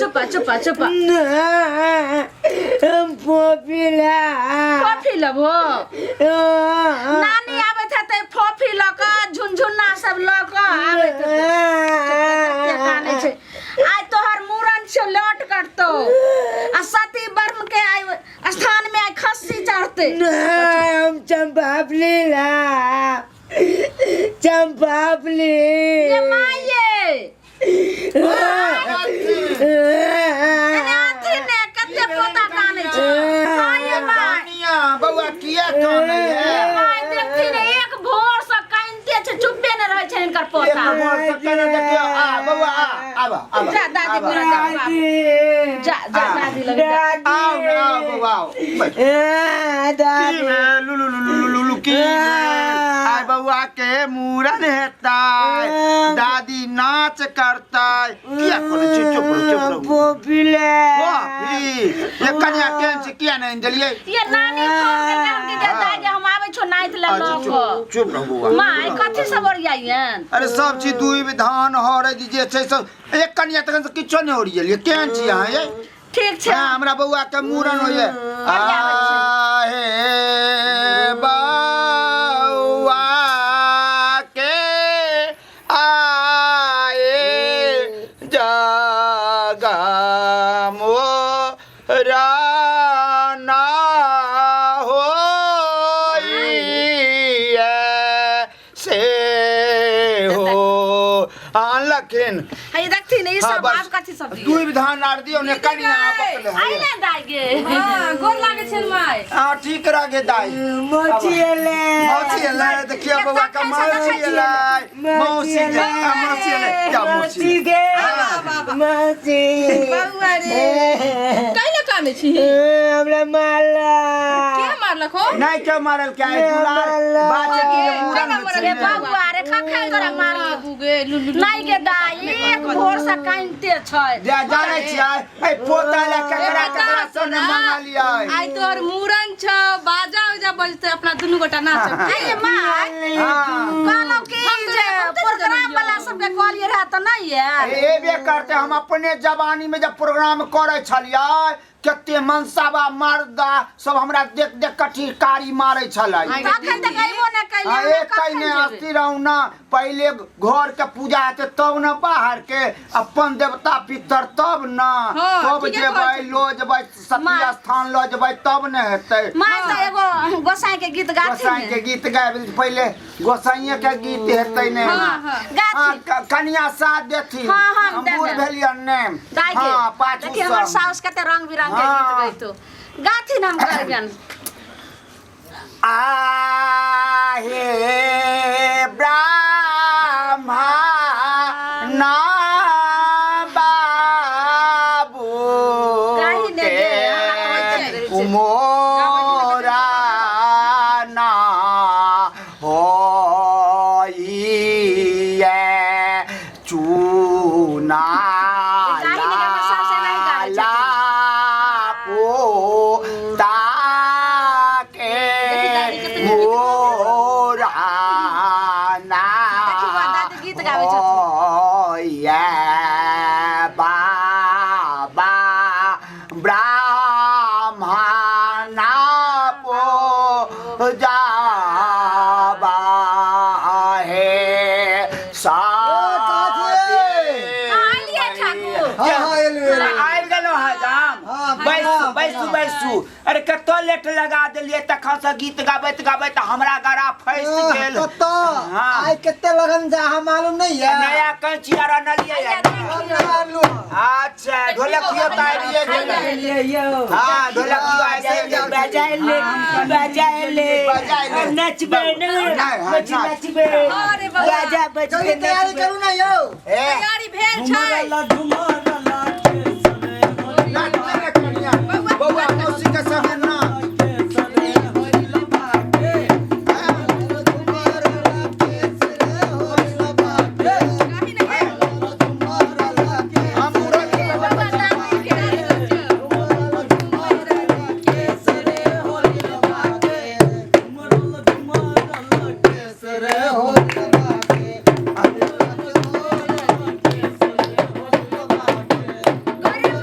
चुपा चुपा चुपा पोपीला फोफी लबो नानी आवे थे ते फोफी लक झुनझुना सब लक आवे थे काने छे आज तोहर मूरन से लौट करतो आ सती बर्म के आय स्थान में आय खस्सी चढ़ते हम चंपापलीला चंपापली ये माये अनाथी ने कते पोता काने छे माये रानिया बउआ किया काने है माय देखती ने एक भोर से कानते छे चुप्पे न रहे छे इनकर पोता मोर सकना देखियो आ बउआ आबा जा दादी बुरा जा दादी लगे आओ ना बउआ दादी लुलु की आय बउआ के मूरन हेता दादी नाच करता किया कोने चुप रहो पोपीला ये कन्या केन से किया नहीं जलिए ये नानी फोन के के देता है हम आवे छो नाइट ला लोग चुप रहो बउआ माय कथि सब ओरियायन अरे सब चीज दुई विधान हरे जे छै सब एक कन्या तक से किछो नहीं ओरियल केन छी यहां ये ठीक छे हां हमरा बउआ के मूरन होय हे बउआ के आए जगा मोरा ना होई से हो लखन हई देखती नहीं हाँ, सब बस। आप कथि सब दिए दुई विधान नार दियो ने कन्या पकड़ आई ना दागे हां गोर लागे छन माय हां ठीक रागे दाई मोचिले मौसी ले देखियो बउआ का मौसी ले मौसी ले क्या मौसी मौसी बउआ रे काइले कामे छी हमरा माला के मारलक हो नहीं क्यों मारल क्या है दुलार बाजे की पूरा रे बाबुआ रे खखै तोरा मार बुगे लुलु नहीं के दाई एक भोर से कानते छै जा जाने छियै ए पोता ले ककरा ककरा सोने मंगा लिया आई तोर मूरन छ बाजा उजा बजते अपना दुनु गोटा नाच आई माय हां कहलो कि जे प्रोग्राम वाला सब के कहलिए रहा त नहीं यार ए बे करते हम अपने जवानी में जब प्रोग्राम करे छलियै कते मनसाबा मर्दा सब हमरा देख देख कठिकारी मारे छलै तखन त कहिबो न कइले एक कइने अस्ति रहू ना पहले घर के पूजा हेते तब न बाहर के अपन देवता पितर तब न हाँ, तब ठीके जेबै कहै छी। लो जेबै सती माँ। स्थान लो जेबै तब न हेतै माय त एगो गोसाई के गीत गाती गोसाई के गीत गाबे पहले गोसाइये के गीत हेतै ने हाँ, हाँ। गाती कन्या साथ देथिन हाँ, हम हम देबै। बूढ़ भेलियन ने दाई के हाँ पाछू देखिए हमर सब साउस कते रंग बिरंग के गीत हाँ। गइतो गाथी नाम करबियन आहे ब्राह्मण बाबू गाही ने के दे, हमरा कहै छै। मोरा ना होइए चूना गाही ने हमर साउस नहीं गाबै छथिन। पोता के मोरा ना देखी बा दादी गीत गाबै छथिन। होइए बाबा ब्राह्मण पूजाबा हे आलिया ठाकुर आबि गेलौ हजाम बैसू बैसू अरे कतो लेट लगा देलिए तखन से गीत गाबैत गाबैत हमरा गला फैस गेल हाँ। आई कितने लगन जा हम मालूम नहीं है नया कैंची आर नलिए अच्छा ढोलकियो तारिए गेल हां ढोलकियो ऐसे बजाए ले नचबे नचबे अरे बाबा बाजा बजबे तैयारी करू ना यो ए तैयारी भेल छै बउआ मौसी के संगे ना गरीब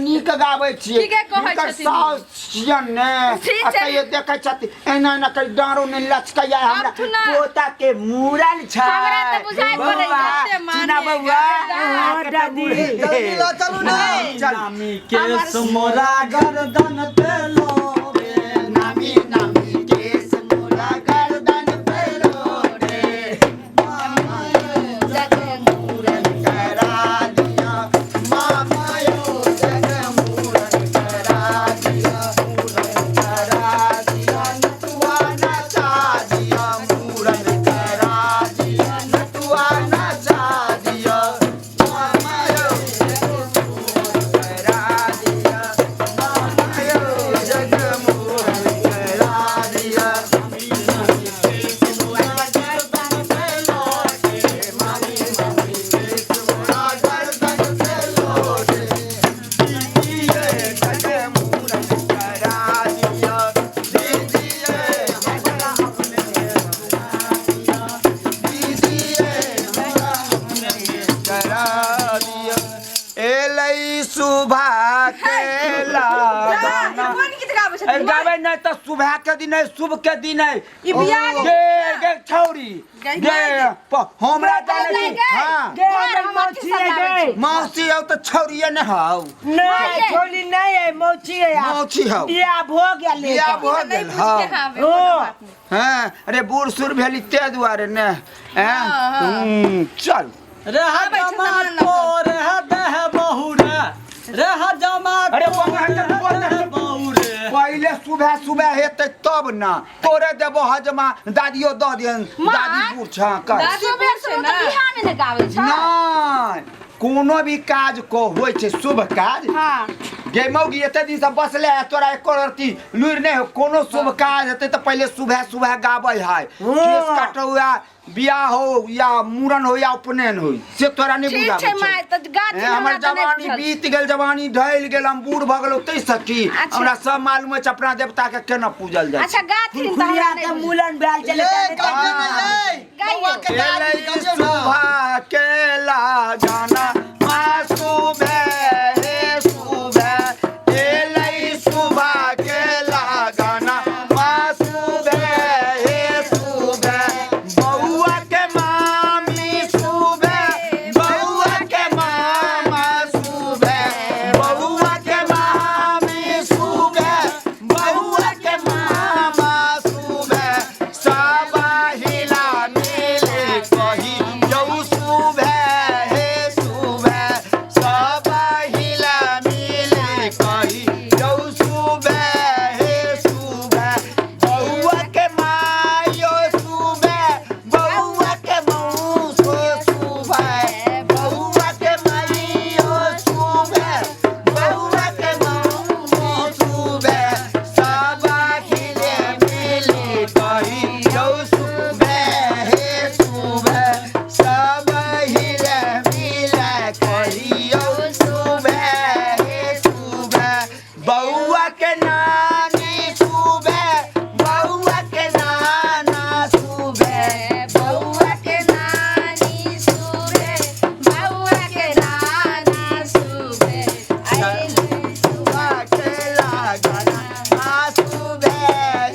नीक गाबै छियै ठीके कहै हिनकर छथिन। साउस छियन ने ठीक आ छै। कहियो देखै छथिन एना एना कहि डाँरो ने लचकैया हमरा आब सुना। पोता के मूड़न छै हमरा तऽ बुझाइ पड़ै बौआ, छै, चिना मानिए बौआ गेल। जल्दी लो, चलू ना। चल नामी केस मोरा गर्दन पे लो रे नामी नामी केस मोरा गर्दन पे लोटे करा दिया मामा यो जग मूरन करा दिया नटुआ नचा दिया मूरन करा दिया नटुआ नचा दिया मामा यो करा दिया मामा यो जग मूरन करा दिया सुबह के लागाना कोन गीत गाबै छथिन? गावे नहीं तो सुबह के दिन है शुभ के दिन है ई बियाह के- गे छौरी गे- गे हमरा जाने गे- छी हां गे हमर मौसी है गे मौसी हो तो छौरिए न हौ नहीं छोली नहीं है मौसी है आप मौसी हौ बियाह हो गया ले बियाह हो नहीं गेल पूछ हां के आवे, ओ। कोनो बात नहीं। हां अरे बूढ़ सुर भेली ते दुआरे ने हैं हाँ। चल रह आबै छै जमा सामान तो रह दह बहुरे रह जमा अरे तो बंगा के रह बोल दह दे। बहुरे पहले सुबह सुबह हेतै तब ना तोरे देबो हजमा दादियो दऽ दियन दादी बूढ़ छ कर दादी सुबह पूछे सुबह ना। तऽ बिहामे ने गाबै छै। नहीं कोनो भी काज को होइ छै शुभ काज हाँ। गे मौगी एते दिन से बसले है तोरा एको रत्ती लुरि नहीं हो कोनो शुभ काज हेतै तऽ पहले सुबह सुबह गाबै है केस कटौआ बियाह हो या मूड़न हो या उपनयन हो से तोरा नहीं ठीक बुझाबै छै छौ माय, तऽ गाथिन हमर हमरा तऽ नहि जवानी बुझल। बीत गेल जवानी ढल गेल हम बूढ़ भऽ गेलौ तै सकी अच्छा। हमरा सब मालूम छै अपना देवता के केना पूजल जाइ अच्छा गाथिन तऽ खुलिया हमरा के नहि बुझल। मूलन बैल चले गाइयो। सुबह के लगाना सुबह हे सुबह एलै सुबह के लगाना सुबह हे सुबह बौआ के मामी सुबह बौआ के मामा सुबह बौआ के मामी सुबह बौआ के मामा सुबह सब हिला मिले कही यौ सुबह हे सुबह सब हिला मिले कही यौ सुबह हे सुबह बौआ के मायो सुबह बौआ के मौसो सुबह बौआ के मायो सुबह बौआ के मौसो सुबह सब खिले मिले कही यौ सुबह हे सुबह सब हिले मिले कही यौ सुबह हे सुबह बौआ के नानी सुबह बौआ के नाना सुबह बौआ के नानी सुबह, बौआ के नाना सुबह, अइले सुबह के लगाना सुबह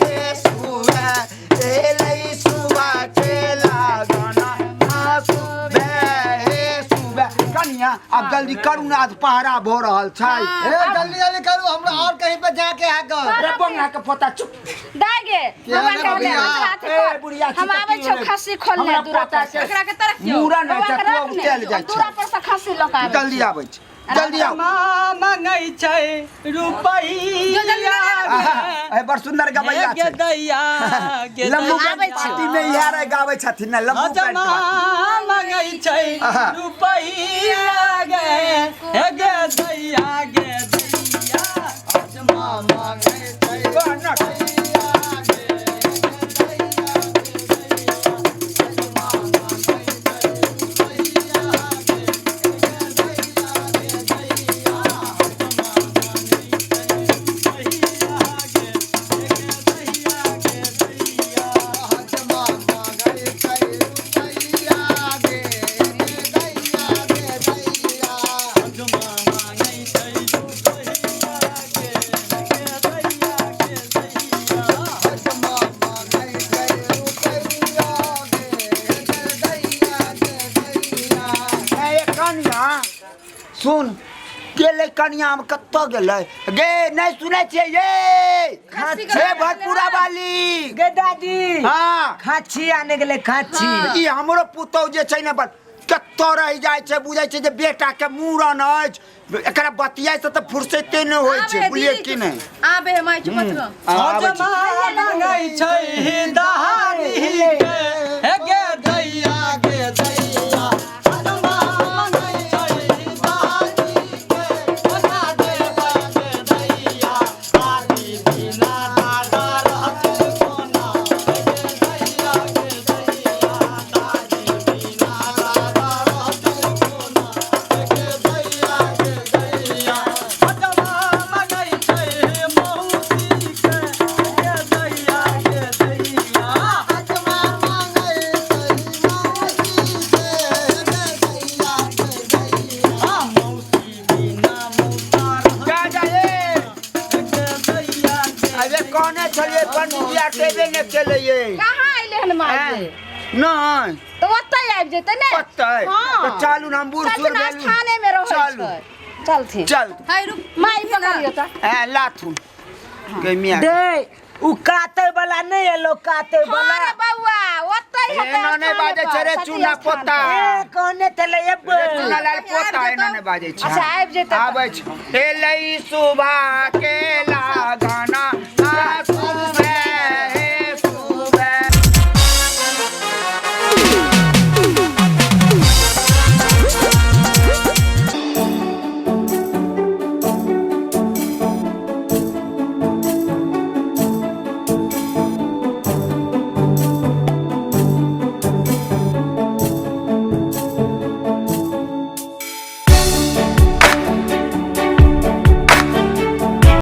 हे सुबह एलै सुबह के लगाना सुबह हे सुबह कनिया अब जल्दी करू ना आज पहरा भऽ रहल छै ए जल्दी जल्दी करू हमरा और कहीं पे जाके है कर अरे बंगा के पता चुप दागे भगवान रे के बुढ़िया? हाथ ए कर। बुढ़िया हम आबै छौ खस्सी खोल ले दूरा पर से। एकरा के तरफ क्यों? मूड़न होइ भगवान छै के तू रख ने, चल जाइ दूरा छै पर से खस्सी लऽ के आबै जल्दी आबै छै जल्दी आओ माँ मंगै छै रुपैया ए बड़ सुंदर गबैया गे छै दैया गे लम्बू दैया। आबै छै। पार्टी में इहे रे गाबै छथिन ना लम्बू हजमा मंगै छै आहा। रुपैया गे हे गे दैया गे दैया हजमा मंगै छै पैंट कनिया सुन गेले कनिया में कत्तो गेले गे नहीं सुने छे ये छे भरपूरा वाली गे दादी हां खाची आने गेले खाची ई हमरो पुतौ जे छै ने कत्तो रह जाय छै बुझाय छै जे बेटा के मूरन अछि एकरा बतियाय से त फुर्सते न होय छै बुझिए कि नहीं आबे माय चुप रह सजमा मंगै छै दहानी के हे गे दैया सजमा मंगै छै दहानी के बना दे गे दैया आदि बिना दादा रहत कोना गे दैया आदि बिना दादा रहत कोना गे दैया सजमा मंगै छै मौसी के गे दैया सजमा मंगै छै मौसी के गे दैया मौसी बिना मौतार जा जाए गे दैया अबे कोने छलिए पंडिया केबे ने केले ये कहाँ आइले हन माय नहीं तो ओतै आबि जेतै ने पत्ते हाँ। तो चालू ना बूढ़ चल सुर ना थाने में रहै चालू छै चलथिन चल हाय रुक माय पकड़ियो त ए लाथुन के मिया दे उ काटे वाला नहीं एलो काटे वाला अरे बउआ ओतै ए हेतै नने बाजे छै रे चूना पोता ए कोने तले रे चूना लाल पोता ए नने बाजे छै अच्छा आबि जेतै आबै छै ए लई सुबह के लागना